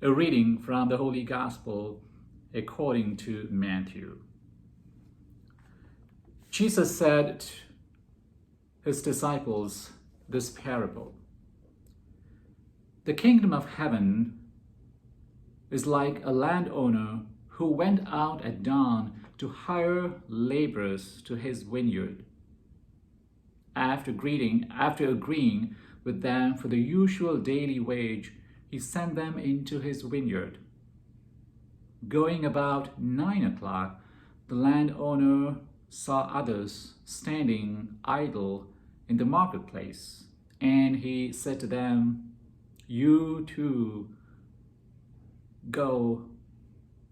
A reading from the Holy Gospel according to Matthew. Jesus said to his disciples this parable. The kingdom of heaven is like a landowner who went out at dawn to hire laborers to his vineyard. After agreeing with them for the usual daily wage, he sent them into his vineyard. Going about 9 o'clock, the landowner saw others standing idle in the marketplace, and he said to them, "You too go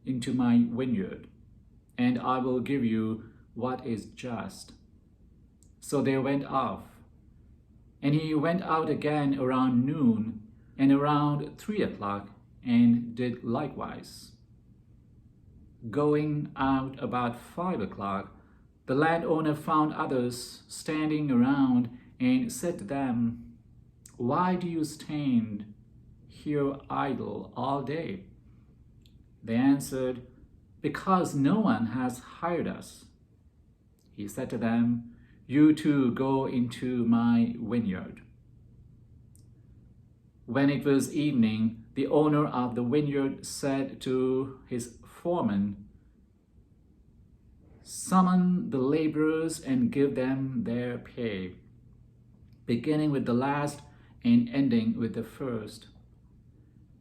into my vineyard, and I will give you what is just." So they went off, and he went out again around noon and around 3 o'clock and did likewise. Going out about 5 o'clock, the landowner found others standing around and said to them, "Why do you stand here idle all day?" They answered, "Because no one has hired us." He said to them, "You too go into my vineyard." When it was evening, the owner of the vineyard said to his foreman, "Summon the laborers and give them their pay, beginning with the last and ending with the first."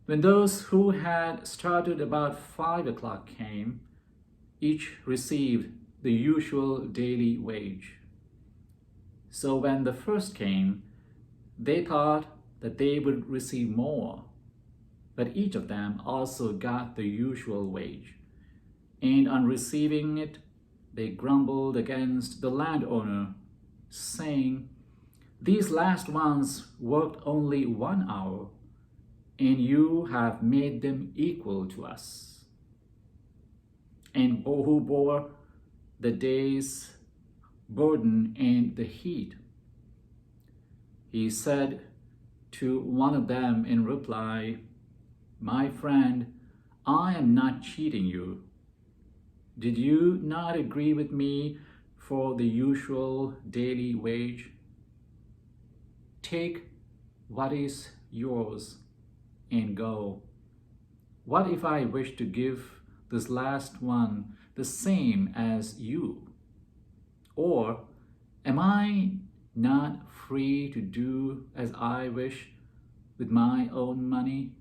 When those who had started about 5 o'clock came, each received the usual daily wage. So when the first came, they thought that they would receive more, but each of them also got the usual wage. And on receiving it, they grumbled against the landowner, saying, "These last ones worked only 1 hour, and you have made them equal to us, and who bore the day's burden and the heat." He said to one of them in reply, "My friend, I am not cheating you. Did you not agree with me for the usual daily wage? Take what is yours and go. What if I wish to give this last one the same as you? Or am I not free to do as I wish with my own money?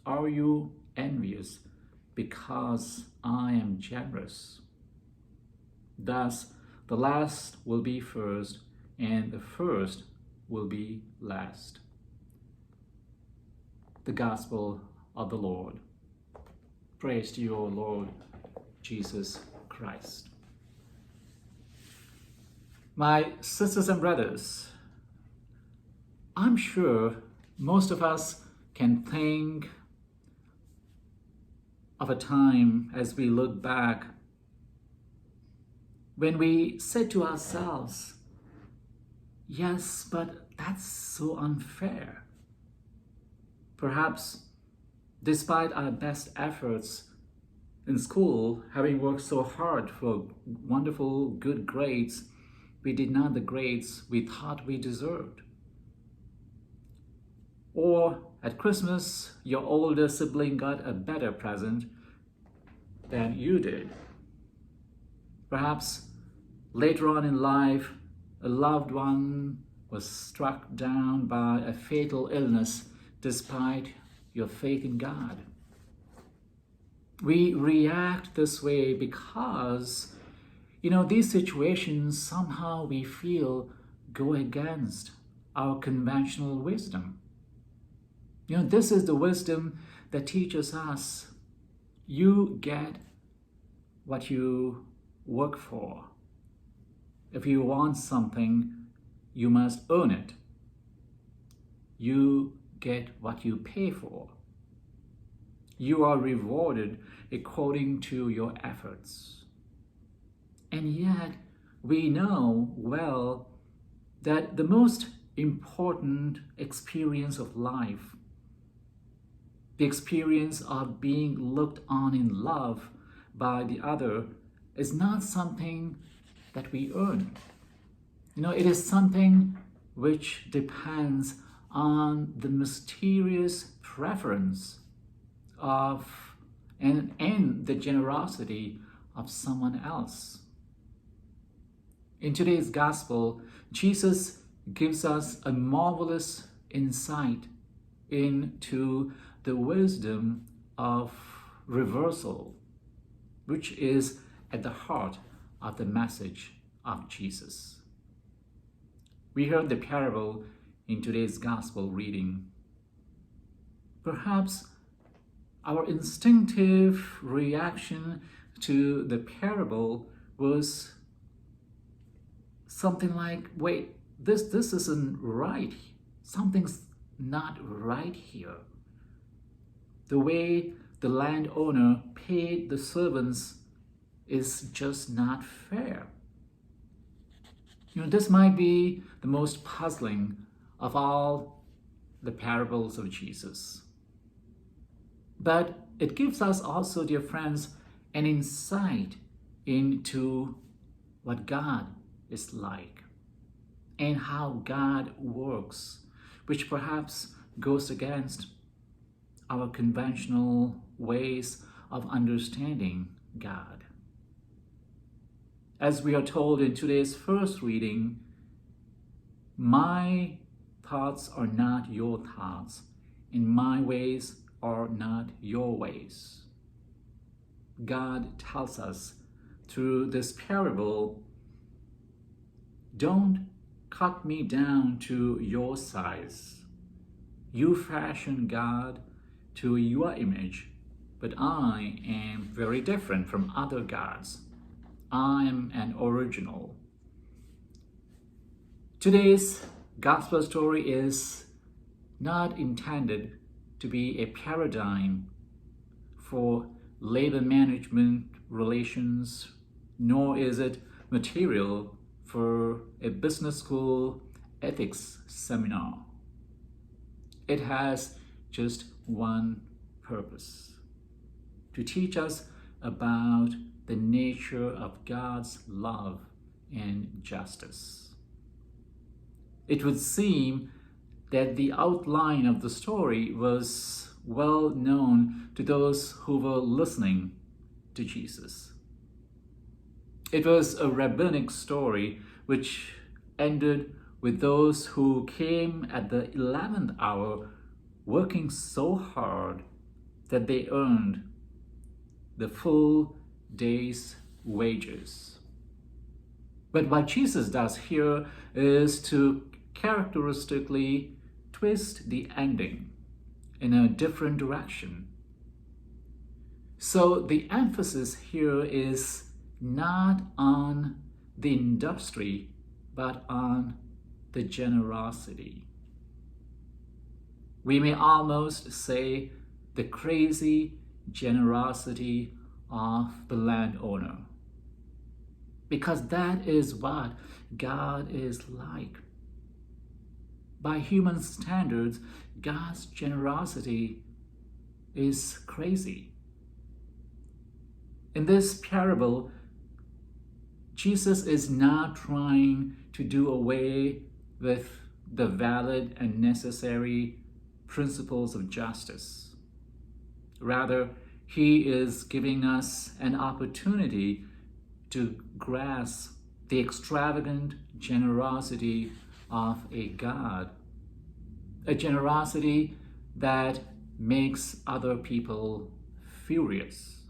Are you envious because I am generous?" Thus, the last will be first, and the first will be last. The Gospel of the Lord. Praise to you, O Lord Jesus Christ. My sisters and brothers, I'm sure most of us can think of a time as we look back when we said to ourselves, "Yes, but that's so unfair." Perhaps despite our best efforts in school, having worked so hard for wonderful, good grades, we did not the grades we thought we deserved. Or at Christmas, your older sibling got a better present than you did. Perhaps later on in life, a loved one was struck down by a fatal illness despite your faith in God. We react this way because, these situations somehow we feel go against our conventional wisdom. This is the wisdom that teaches us you get what you work for. If you want something, you must earn it. You get what you pay for. You are rewarded according to your efforts. And yet, we know well that the most important experience of life The experience of being looked on in love by the other is not something that we earn. It is something which depends on the mysterious preference of and the generosity of someone else. In today's gospel, Jesus gives us a marvelous insight into the wisdom of reversal, which is at the heart of the message of Jesus. We heard the parable in today's gospel reading. Perhaps our instinctive reaction to the parable was something like, wait, this isn't right. Something's not right here. The way the landowner paid the servants is just not fair. This might be the most puzzling of all the parables of Jesus. But it gives us also, dear friends, an insight into what God is like and how God works, which perhaps goes against our conventional ways of understanding God. As we are told in today's first reading, my thoughts are not your thoughts, and my ways are not your ways. God tells us through this parable, don't cut me down to your size. You fashion God to your image, but I am very different from other gods. I am an original. Today's gospel story is not intended to be a paradigm for labor management relations, nor is it material for a business school ethics seminar. It has just one purpose: to teach us about the nature of God's love and justice. It would seem that the outline of the story was well known to those who were listening to Jesus. It was a rabbinic story which ended with those who came at the 11th hour working so hard that they earned the full day's wages. But what Jesus does here is to characteristically twist the ending in a different direction. So the emphasis here is not on the industry, but on the generosity. We may almost say the crazy generosity of the landowner, because that is what God is like. By human standards, God's generosity is crazy. In this parable, Jesus is not trying to do away with the valid and necessary principles of justice. Rather, he is giving us an opportunity to grasp the extravagant generosity of a God, a generosity that makes other people furious.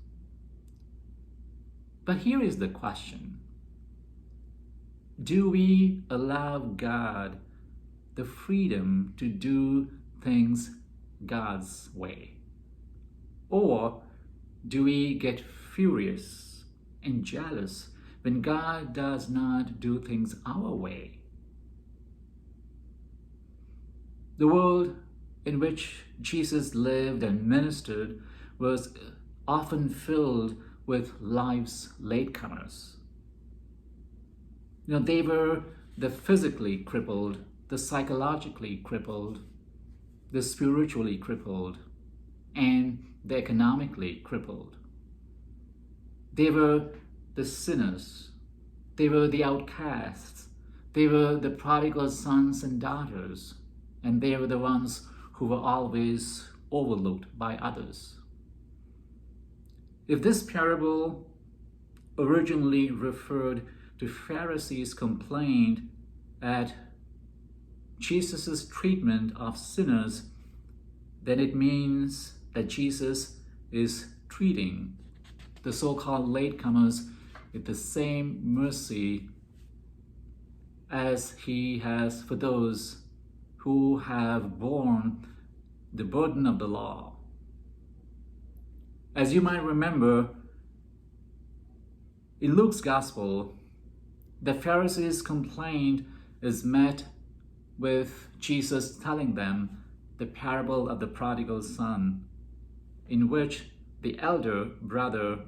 But here is the question: do we allow God the freedom to do things God's way? Or do we get furious and jealous when God does not do things our way? The world in which Jesus lived and ministered was often filled with life's latecomers. They were the physically crippled, the psychologically crippled, the spiritually crippled, and the economically crippled. They were the sinners. They were the outcasts. They were the prodigal sons and daughters. And they were the ones who were always overlooked by others. If this parable originally referred to Pharisees' complaint at Jesus' treatment of sinners, then it means that Jesus is treating the so-called latecomers with the same mercy as he has for those who have borne the burden of the law. As you might remember, in Luke's Gospel, the Pharisees' complaint is met with Jesus telling them the parable of the prodigal son, in which the elder brother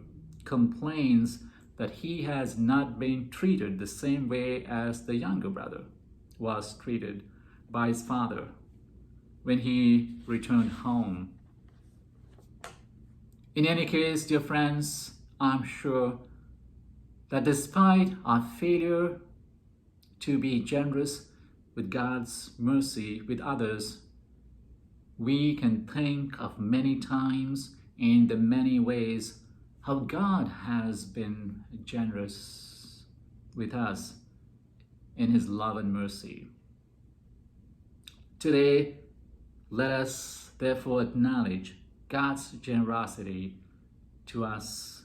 complains that he has not been treated the same way as the younger brother was treated by his father when he returned home. In any case, dear friends, I'm sure that despite our failure to be generous with God's mercy with others, we can think of many times in the many ways how God has been generous with us in his love and mercy. Today, let us therefore acknowledge God's generosity to us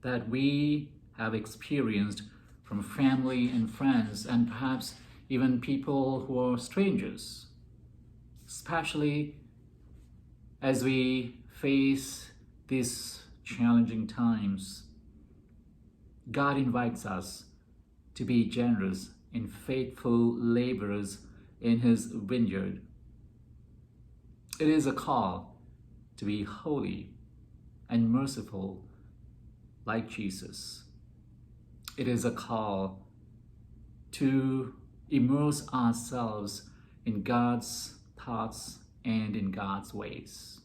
that we have experienced from family and friends, and perhaps even people who are strangers, especially as we face these challenging times. God invites us to be generous and faithful laborers in his vineyard. It is a call to be holy and merciful like Jesus. It is a call to immerse ourselves in God's thoughts and in God's ways.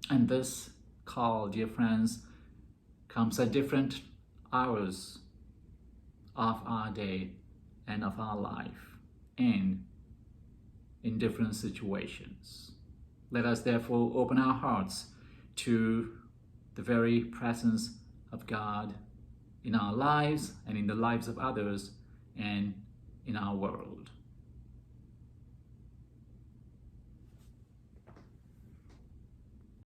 And this call, dear friends, comes at different hours of our day and of our life, and in different situations. Let us therefore open our hearts to the very presence of God in our lives and in the lives of others and in our world.